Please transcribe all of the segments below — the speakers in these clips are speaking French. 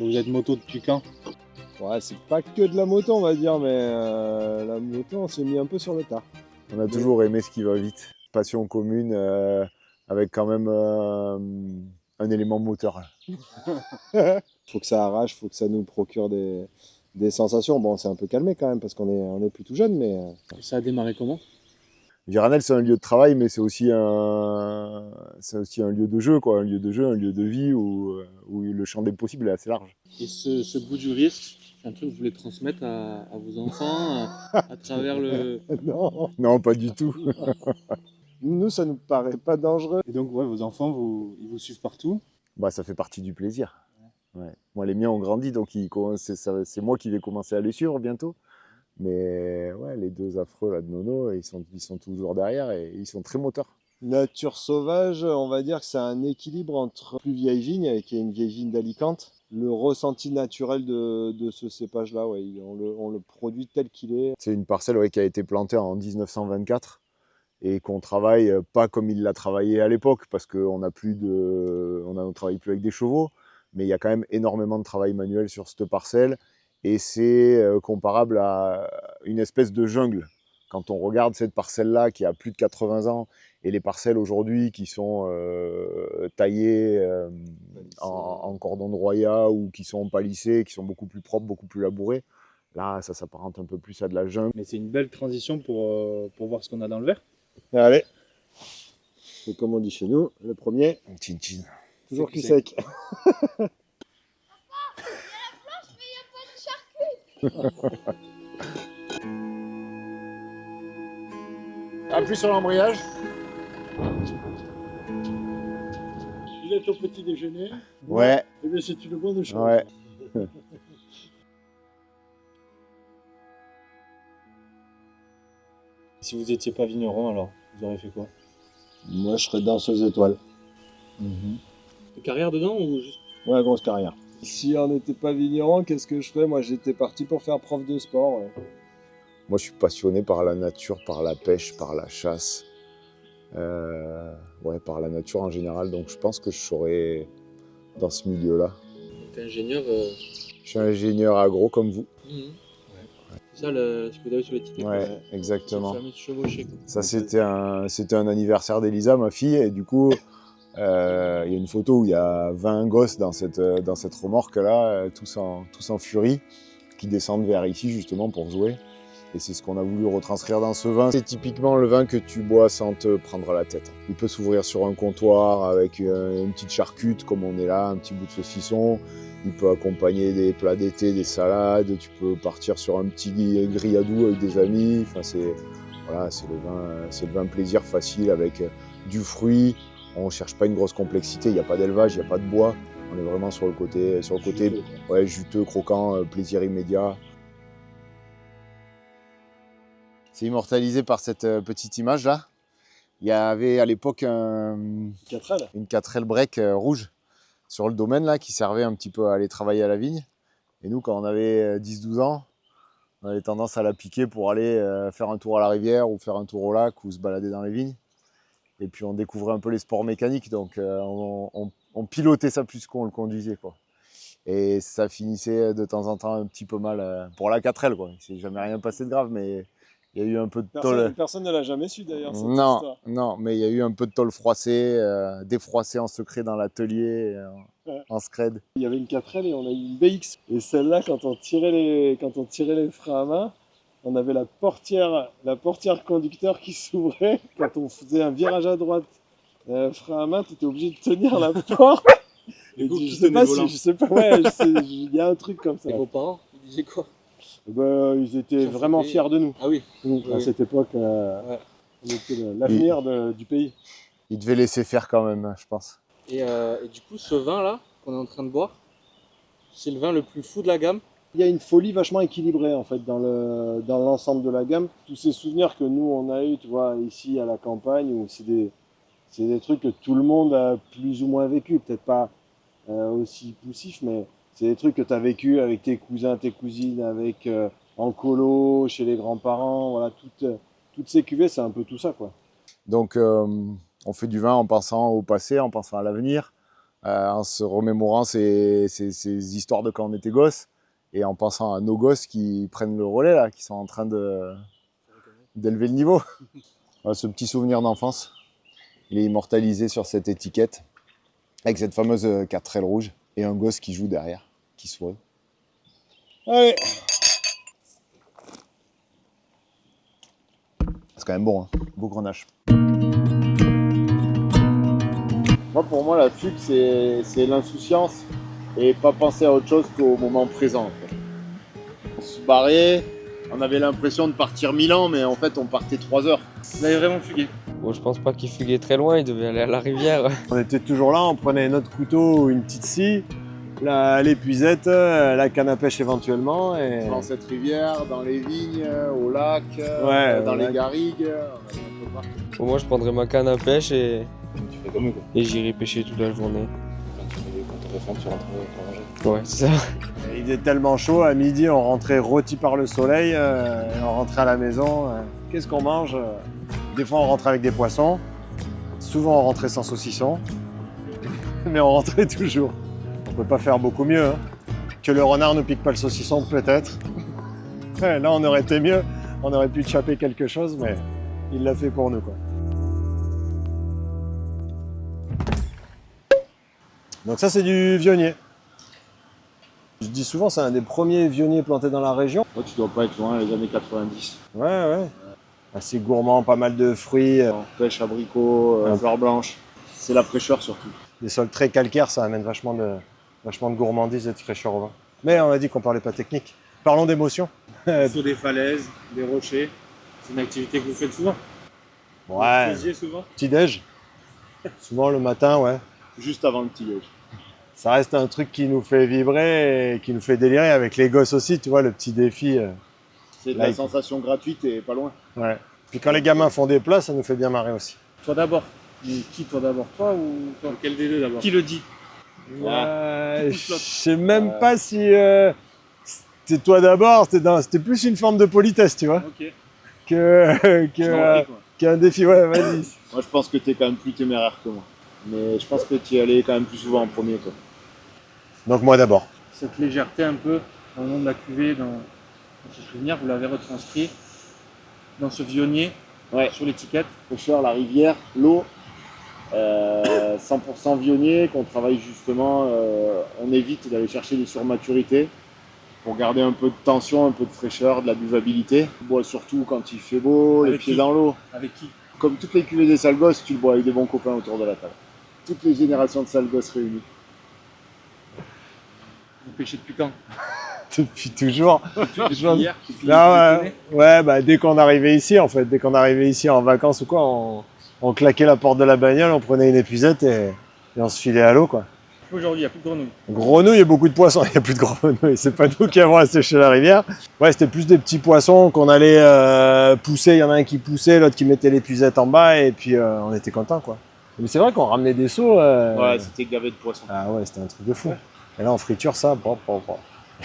Vous êtes moto depuis quand? Ouais, c'est pas que de la moto, on va dire, mais la moto, on s'est mis un peu sur le tard. On a toujours aimé ce qui va vite. Passion commune avec quand même un élément moteur. Faut que ça arrache, faut que ça nous procure des sensations. Bon, c'est un peu calmé quand même parce qu'on est plus tout jeune, mais Et ça a démarré comment? Viranel, c'est un lieu de travail, mais c'est aussi un lieu de jeu, quoi. Un lieu de jeu, un lieu de vie où le champ des possibles est assez large. Et ce goût du risque, c'est un truc que vous voulez transmettre à vos enfants à travers le... non, Non, pas du tout. nous, ça nous paraît pas dangereux. Et donc, ouais, vos enfants, ils vous suivent partout? Bah, ça fait partie du plaisir. Ouais. Moi, les miens ont grandi, donc c'est moi qui vais commencer à les suivre bientôt. Mais ouais, les deux affreux là de Nono, ils sont toujours derrière et ils sont très moteurs. Nature sauvage, on va dire que c'est un équilibre entre plus vieille vigne, qui est une vieille vigne d'Alicante. Le ressenti naturel de ce cépage-là, ouais, on le produit tel qu'il est. C'est une parcelle qui a été plantée en 1924 et qu'on travaille pas comme il l'a travaillé à l'époque parce qu'on ne travaille plus avec des chevaux, mais il y a quand même énormément de travail manuel sur cette parcelle et c'est comparable à une espèce de jungle. Quand on regarde cette parcelle-là qui a plus de 80 ans et les parcelles aujourd'hui qui sont taillées en cordon de roya ou qui sont palissées, qui sont beaucoup plus propres, beaucoup plus labourées, là ça s'apparente un peu plus à de la jungle. Mais c'est une belle transition pour voir ce qu'on a dans le verre. Allez, c'est comme on dit chez nous, le premier, Chin-chin. toujours cul sec. Appuie sur l'embrayage. Vous êtes au petit déjeuner. Ouais. Eh bien, c'est une bonne chose. Ouais. Si vous n'étiez pas vigneron, alors, vous auriez fait quoi? Moi, je serais danseuse étoile. De carrière dedans ou juste... Ouais, grosse carrière. Si on n'était pas vigneron, qu'est-ce que je fais? Moi, j'étais parti pour faire prof de sport. Ouais. Moi, je suis passionné par la nature, par la pêche, par la chasse. Ouais, par la nature en général. Donc, je pense que je serais dans ce milieu-là. T'es ingénieur... Je suis ingénieur agro comme vous. C'est ça ce que vous avez sur l'étiquette? Ouais, exactement. Ça permet de chevaucher, quoi. Ça, c'était un anniversaire d'Elisa, ma fille, et du coup, il y a une photo où il y a 20 gosses dans cette remorque-là, tous en furie, qui descendent vers ici justement pour jouer. Et c'est ce qu'on a voulu retranscrire dans ce vin. C'est typiquement le vin que tu bois sans te prendre la tête. Il peut s'ouvrir sur un comptoir avec une petite charcute comme on est là, un petit bout de saucisson. Il peut accompagner des plats d'été, des salades. Tu peux partir sur un petit grillade avec des amis. Enfin, c'est le vin plaisir facile avec du fruit. On ne cherche pas une grosse complexité. Il n'y a pas d'élevage, il n'y a pas de bois. On est vraiment sur le côté juteux, ouais, juteux, croquant, plaisir immédiat. C'est immortalisé par cette petite image là. Il y avait à l'époque une 4L break rouge sur le domaine là qui servait un petit peu à aller travailler à la vigne. Et nous, quand on avait 10-12 ans, on avait tendance à la piquer pour aller faire un tour à la rivière ou faire un tour au lac ou se balader dans les vignes. Et puis on découvrait un peu les sports mécaniques, donc on pilotait ça plus qu'on le conduisait, quoi. Et ça finissait de temps en temps un petit peu mal pour la 4L, quoi. Il s'est jamais rien passé de grave, mais il y a eu un peu de tôle. Personne ne l'a jamais su d'ailleurs, cette non, histoire. Non, mais il y a eu un peu de tôle froissée, défroissée en secret dans l'atelier, en scred. Il y avait une 4L et on a eu une BX. Et celle-là, quand on tirait les freins à main, on avait la portière conducteur qui s'ouvrait. Quand on faisait un virage à droite, frein à main, tu étais obligé de tenir la porte. Et je sais pas, ouais, il y a un truc comme ça. Et vos parents, ils disaient quoi? Ils étaient vraiment fiers de nous. Ah oui. À cette époque, on était l'avenir du pays. Ils devaient laisser faire quand même, je pense. Et du coup, ce vin-là, qu'on est en train de boire, c'est le vin le plus fou de la gamme. Il y a une folie vachement équilibrée en fait dans l'ensemble de la gamme. Tous ces souvenirs que nous on a eu, tu vois, ici à la campagne, où c'est des trucs que tout le monde a plus ou moins vécu, peut-être pas aussi poussif, mais c'est des trucs que tu as vécu avec tes cousins, tes cousines, avec en colo, chez les grands-parents, voilà, toutes ces cuvées, c'est un peu tout ça, quoi. Donc on fait du vin en pensant au passé, en pensant à l'avenir, en se remémorant ces histoires de quand on était gosse et en pensant à nos gosses qui prennent le relais, là, qui sont en train d'élever le niveau. Voilà, ce petit souvenir d'enfance, il est immortalisé sur cette étiquette avec cette fameuse 4 ailes rouges et un gosse qui joue derrière, qui sourit. Allez! C'est quand même bon, hein. Beau grenache. Moi, pour moi, la fugue, c'est l'insouciance et pas penser à autre chose qu'au moment présent. En fait. On se barrait, on avait l'impression de partir 1000 ans, mais en fait, on partait 3 heures. Vous avez vraiment fugué? Bon, je pense pas qu'il fuguait très loin, il devait aller à la rivière. On était toujours là, on prenait notre couteau ou une petite scie, l'épuisette, la canne à pêche éventuellement. Et... Dans cette rivière, dans les vignes, au lac, dans les lac. garrigues. Bon, moi, je prendrais ma canne à pêche et Tu fais comme eux, quoi. j'irai pêcher toute la journée. Quand t'aurais faim, tu rentres pour manger. Ouais, c'est ça. Il faisait tellement chaud, à midi, on rentrait rôti par le soleil, et on rentrait à la maison. Qu'est-ce qu'on mange? Des fois, on rentrait avec des poissons. Souvent, on rentrait sans saucisson. Mais on rentrait toujours. On peut pas faire beaucoup mieux. Hein. Que le renard ne pique pas le saucisson, peut-être. Ouais, là, on aurait été mieux. On aurait pu choper quelque chose, mais il l'a fait pour nous, quoi. Donc ça, c'est du vionnier. Je dis souvent, c'est un des premiers vionniers plantés dans la région. Toi, tu dois pas être loin, les années 90. Ouais. Assez gourmand, pas mal de fruits, Pêche, abricots, fleurs blanches. C'est la fraîcheur surtout. des sols très calcaires, ça amène vachement de gourmandise et de fraîcheur au vin. Mais on a dit qu'on parlait pas technique. Parlons d'émotion. Sur des falaises, des rochers, c'est une activité que vous faites souvent? Ouais. Vous faisiez souvent? Petit-déj. Souvent le matin, ouais. Juste avant le petit-déj. Ça reste un truc qui nous fait vibrer et qui nous fait délirer avec les gosses aussi, tu vois, le petit défi. C'est de la sensation gratuite et pas loin. Ouais. Puis quand les gamins font des plats, ça nous fait bien marrer aussi. Toi d'abord. Mais qui toi d'abord? Toi ou toi? Quel des deux d'abord? Qui le dit? Je sais même pas si c'était toi d'abord, c'était plus une forme de politesse, tu vois, Ok. qu'un défi. Ouais, vas-y. Moi, je pense que tu es quand même plus téméraire que moi. Mais je pense que tu y allais quand même plus souvent en premier, quoi. Donc moi d'abord. Cette légèreté un peu dans le nom de la cuvée, dans ce souvenir, vous l'avez retranscrit dans ce vionnier, sur l'étiquette. Fraîcheur, la rivière, l'eau, 100% vionnier, qu'on travaille justement, on évite d'aller chercher des surmaturités pour garder un peu de tension, un peu de fraîcheur, de la buvabilité. On boit surtout quand il fait beau, les Avec pieds qui? dans l'eau. Avec qui? Comme toutes les cuvées des sales gosses, tu le bois avec des bons copains autour de la table. Toutes les générations de sales gosses réunies. Vous pêchez depuis quand? Depuis toujours. Depuis hier? Depuis Là, depuis ouais, bah, dès qu'on arrivait ici, en fait, dès qu'on arrivait ici en vacances ou quoi, on claquait la porte de la bagnole, on prenait une épuisette et on se filait à l'eau, quoi. Aujourd'hui, il n'y a plus de grenouilles. Grenouilles, il y a beaucoup de poissons, il n'y a plus de grenouilles, c'est pas nous qui avons asséché la rivière. Ouais, c'était plus des petits poissons qu'on allait pousser, il y en a un qui poussait, l'autre qui mettait l'épuisette en bas et puis on était contents, quoi. Mais c'est vrai qu'on ramenait des seaux. Ouais, c'était gavé de poissons. Ah ouais, c'était un truc de fou. Et là, on friture ça, bon.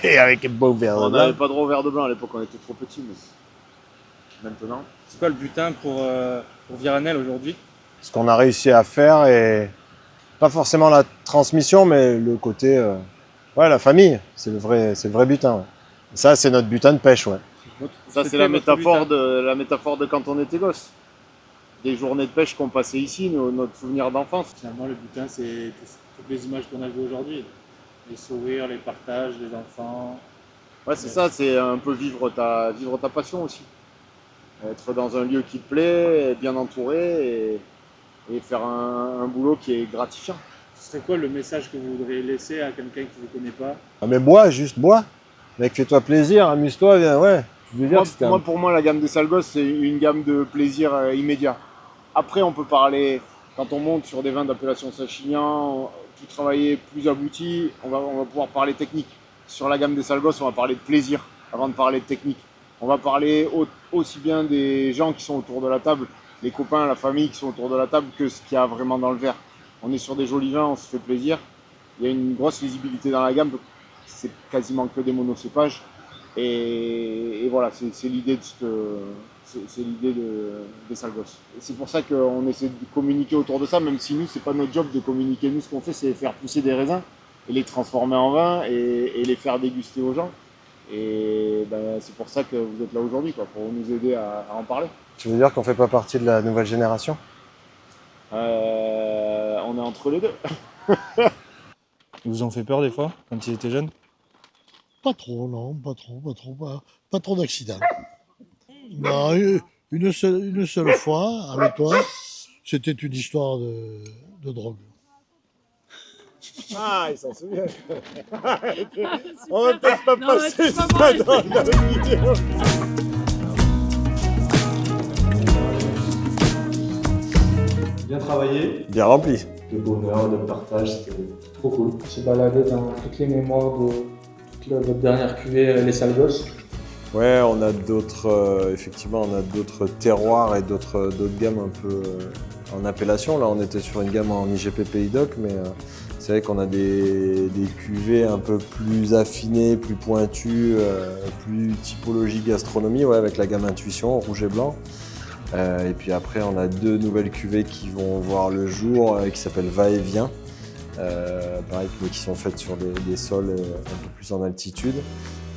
Et avec un beau verre de On blanc. n'avait pas droit au verre de blanc à l'époque, on était trop petits, mais maintenant. C'est quoi le butin pour Viranel aujourd'hui? Ce qu'on a réussi à faire et pas forcément la transmission, mais le côté, ouais, la famille, c'est le vrai butin. Ouais. Ça, c'est notre butin de pêche, ouais. Ça, c'est la métaphore de quand on était gosse. Des journées de pêche qu'on passait ici, notre souvenir d'enfance. Finalement, le butin, c'est toutes les images qu'on a vues aujourd'hui. Les sourires, les partages, les enfants. Ouais, c'est ça, c'est un peu vivre ta passion aussi. Être dans un lieu qui te plaît, être bien entouré et faire un boulot qui est gratifiant. Ce serait quoi le message que vous voudriez laisser à quelqu'un qui ne vous connaît pas? Ah, mais bois, juste bois. Mec, fais-toi plaisir, amuse-toi, viens, ouais. Je veux dire, Pour moi, la gamme des sales gosses, c'est une gamme de plaisir immédiat. Après, on peut parler, quand on monte sur des vins d'appellation Sachignan, tout travailler plus abouti, on va pouvoir parler technique. Sur la gamme des sales gosses, on va parler de plaisir avant de parler de technique. On va parler aussi bien des gens qui sont autour de la table, les copains, la famille qui sont autour de la table, que ce qu'il y a vraiment dans le verre. On est sur des jolis vins, on se fait plaisir. Il y a une grosse lisibilité dans la gamme, c'est quasiment que des monocépages. Et voilà, c'est l'idée de C'est l'idée des sales gosses. C'est pour ça qu'on essaie de communiquer autour de ça, même si nous, c'est pas notre job de communiquer. Nous, ce qu'on fait, c'est faire pousser des raisins et les transformer en vin et les faire déguster aux gens. Et ben, c'est pour ça que vous êtes là aujourd'hui, quoi, pour nous aider à en parler. Tu veux dire qu'on fait pas partie de la nouvelle génération? On est entre les deux. Ils vous ont fait peur des fois, quand ils étaient jeunes? Pas trop, non, pas trop d'accidents. Non, une seule fois, avec toi, c'était une histoire de drogue. Ah, il s'en souvient. On va peut-être pas passer ça dans la vidéo. Bien travaillé. Bien rempli. De bonheur, de partage, c'était trop cool. On s'est baladé dans toutes les mémoires de votre dernière cuvée, les sales gosses. Ouais, on a d'autres, effectivement, on a d'autres terroirs et d'autres gammes un peu en appellation. Là, on était sur une gamme en IGP Pays Doc, mais c'est vrai qu'on a des cuvées un peu plus affinées, plus pointues, plus typologie gastronomie, ouais, avec la gamme Intuition, rouge et blanc. Et puis après, on a 2 nouvelles cuvées qui vont voir le jour, qui s'appellent Va-et-Vient. Pareil, qui sont faites sur des sols un peu plus en altitude.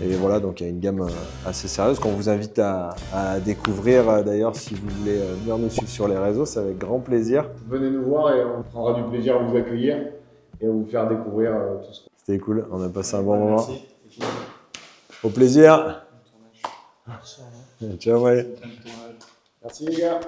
Et voilà, donc il y a une gamme assez sérieuse qu'on vous invite à découvrir. D'ailleurs, si vous voulez venir nous suivre sur les réseaux, c'est avec grand plaisir. Venez nous voir et on prendra du plaisir à vous accueillir et à vous faire découvrir tout ce qu'on fait. C'était cool, on a passé un bon moment. Au plaisir. Ciao, ouais. Merci les gars.